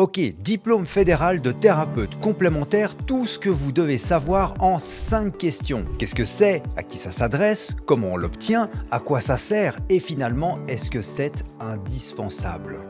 Ok, diplôme fédéral de thérapeute complémentaire, tout ce que vous devez savoir en 5 questions. Qu'est-ce que c'est? À qui ça s'adresse? Comment on l'obtient? À quoi ça sert? Et finalement, est-ce que c'est indispensable?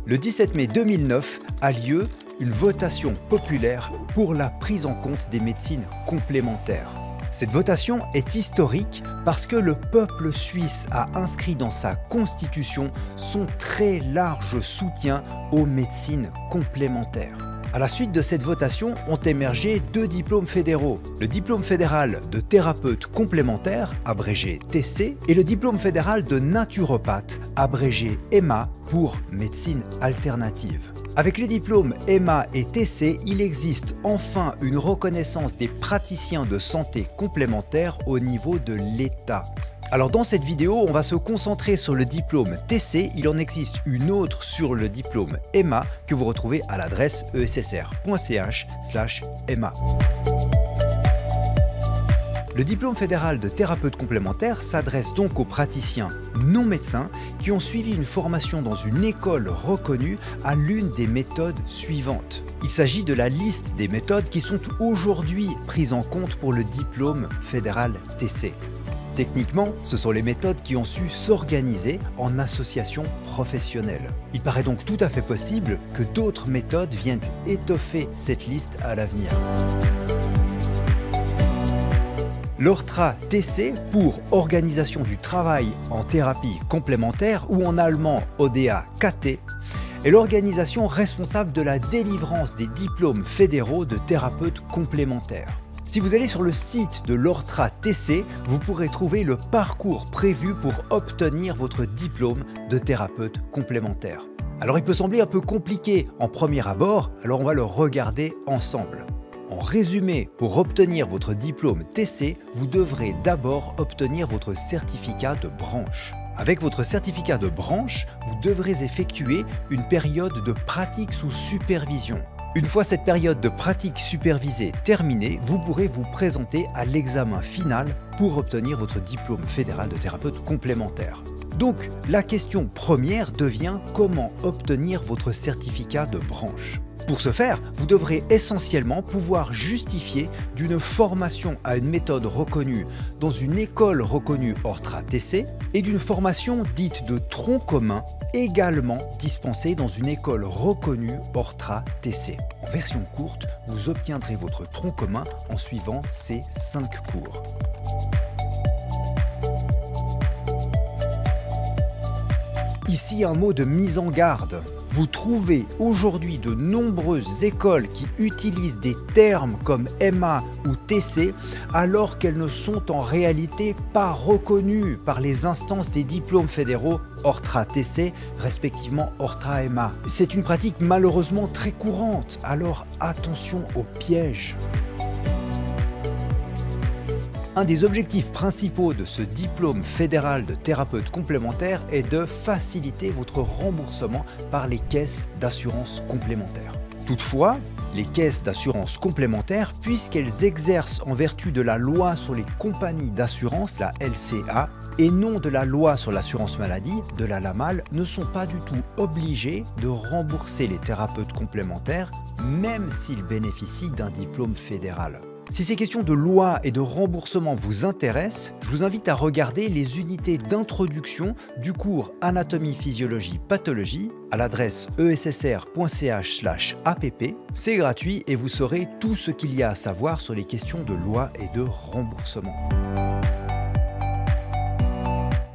Le 17 mai 2009 a lieu une votation populaire pour la prise en compte des médecines complémentaires. Cette votation est historique parce que le peuple suisse a inscrit dans sa constitution son très large soutien aux médecines complémentaires. À la suite de cette votation ont émergé 2 diplômes fédéraux, le diplôme fédéral de thérapeute complémentaire, abrégé TC, et le diplôme fédéral de naturopathe, abrégé EMA pour médecine alternative. Avec les diplômes EMA et TC, il existe enfin une reconnaissance des praticiens de santé complémentaires au niveau de l'État. Alors dans cette vidéo, on va se concentrer sur le diplôme TC, il en existe une autre sur le diplôme EMA que vous retrouvez à l'adresse essr.ch/EMA. Le diplôme fédéral de thérapeute complémentaire s'adresse donc aux praticiens non médecins qui ont suivi une formation dans une école reconnue à l'une des méthodes suivantes. Il s'agit de la liste des méthodes qui sont aujourd'hui prises en compte pour le diplôme fédéral TC. Techniquement, ce sont les méthodes qui ont su s'organiser en association professionnelle. Il paraît donc tout à fait possible que d'autres méthodes viennent étoffer cette liste à l'avenir. L'ORTRA TC pour Organisation du travail en thérapie complémentaire ou en allemand ODA KT est l'organisation responsable de la délivrance des diplômes fédéraux de thérapeutes complémentaires. Si vous allez sur le site de l'ORTRA TC, vous pourrez trouver le parcours prévu pour obtenir votre diplôme de thérapeute complémentaire. Alors il peut sembler un peu compliqué en premier abord, alors on va le regarder ensemble. En résumé, pour obtenir votre diplôme TC, vous devrez d'abord obtenir votre certificat de branche. Avec votre certificat de branche, vous devrez effectuer une période de pratique sous supervision. Une fois cette période de pratique supervisée terminée, vous pourrez vous présenter à l'examen final pour obtenir votre diplôme fédéral de thérapeute complémentaire. Donc, la question première devient comment obtenir votre certificat de branche. Pour ce faire, vous devrez essentiellement pouvoir justifier d'une formation à une méthode reconnue dans une école reconnue ORTRA TC et d'une formation dite de tronc commun également dispensée dans une école reconnue ORTRA TC. En version courte, vous obtiendrez votre tronc commun en suivant ces 5 cours. Ici un mot de mise en garde. Vous trouvez aujourd'hui de nombreuses écoles qui utilisent des termes comme EMA ou TC alors qu'elles ne sont en réalité pas reconnues par les instances des diplômes fédéraux ORTRA TC, respectivement ORTRA EMA. C'est une pratique malheureusement très courante, alors attention aux pièges. Un des objectifs principaux de ce diplôme fédéral de thérapeute complémentaire est de faciliter votre remboursement par les caisses d'assurance complémentaire. Toutefois, les caisses d'assurance complémentaire, puisqu'elles exercent en vertu de la loi sur les compagnies d'assurance, la LCA, et non de la loi sur l'assurance maladie, de la LAMAL, ne sont pas du tout obligées de rembourser les thérapeutes complémentaires, même s'ils bénéficient d'un diplôme fédéral. Si ces questions de loi et de remboursement vous intéressent, je vous invite à regarder les unités d'introduction du cours Anatomie, Physiologie, Pathologie à l'adresse essr.ch/app. C'est gratuit et vous saurez tout ce qu'il y a à savoir sur les questions de loi et de remboursement.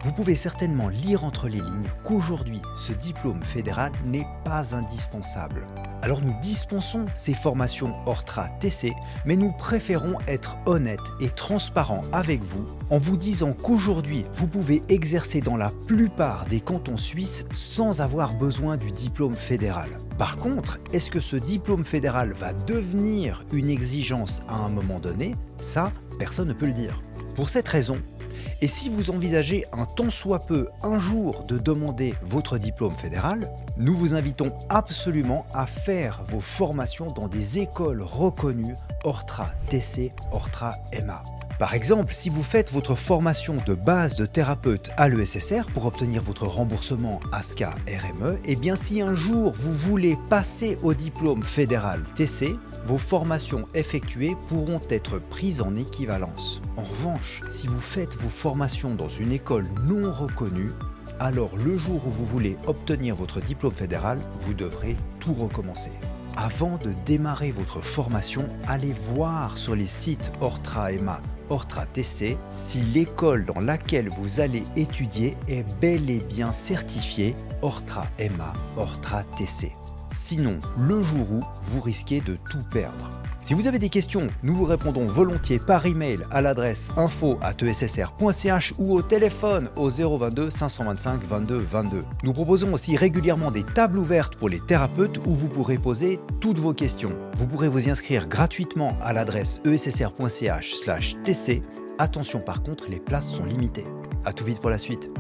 Vous pouvez certainement lire entre les lignes qu'aujourd'hui, ce diplôme fédéral n'est pas indispensable. Alors nous dispensons ces formations ORTRA TC, mais nous préférons être honnêtes et transparents avec vous en vous disant qu'aujourd'hui, vous pouvez exercer dans la plupart des cantons suisses sans avoir besoin du diplôme fédéral. Par contre, est-ce que ce diplôme fédéral va devenir une exigence à un moment donné? Ça, personne ne peut le dire. Pour cette raison, et si vous envisagez un tant soit peu un jour de demander votre diplôme fédéral, nous vous invitons absolument à faire vos formations dans des écoles reconnues ORTRA TC, ORTRA EMA. Par exemple, si vous faites votre formation de base de thérapeute à l'ESSR pour obtenir votre remboursement ASCA RME, et bien si un jour vous voulez passer au diplôme fédéral TC, vos formations effectuées pourront être prises en équivalence. En revanche, si vous faites vos formations dans une école non reconnue, alors le jour où vous voulez obtenir votre diplôme fédéral, vous devrez tout recommencer. Avant de démarrer votre formation, allez voir sur les sites Ortra EMA, Ortra TC si l'école dans laquelle vous allez étudier est bel et bien certifiée Ortra EMA, Ortra TC. Sinon, le jour où, vous risquez de tout perdre. Si vous avez des questions, nous vous répondons volontiers par email à l'adresse info@essr.ch ou au téléphone au 022 525 22 22. Nous proposons aussi régulièrement des tables ouvertes pour les thérapeutes où vous pourrez poser toutes vos questions. Vous pourrez vous y inscrire gratuitement à l'adresse essr.ch/tc. Attention par contre, les places sont limitées. À tout vite pour la suite.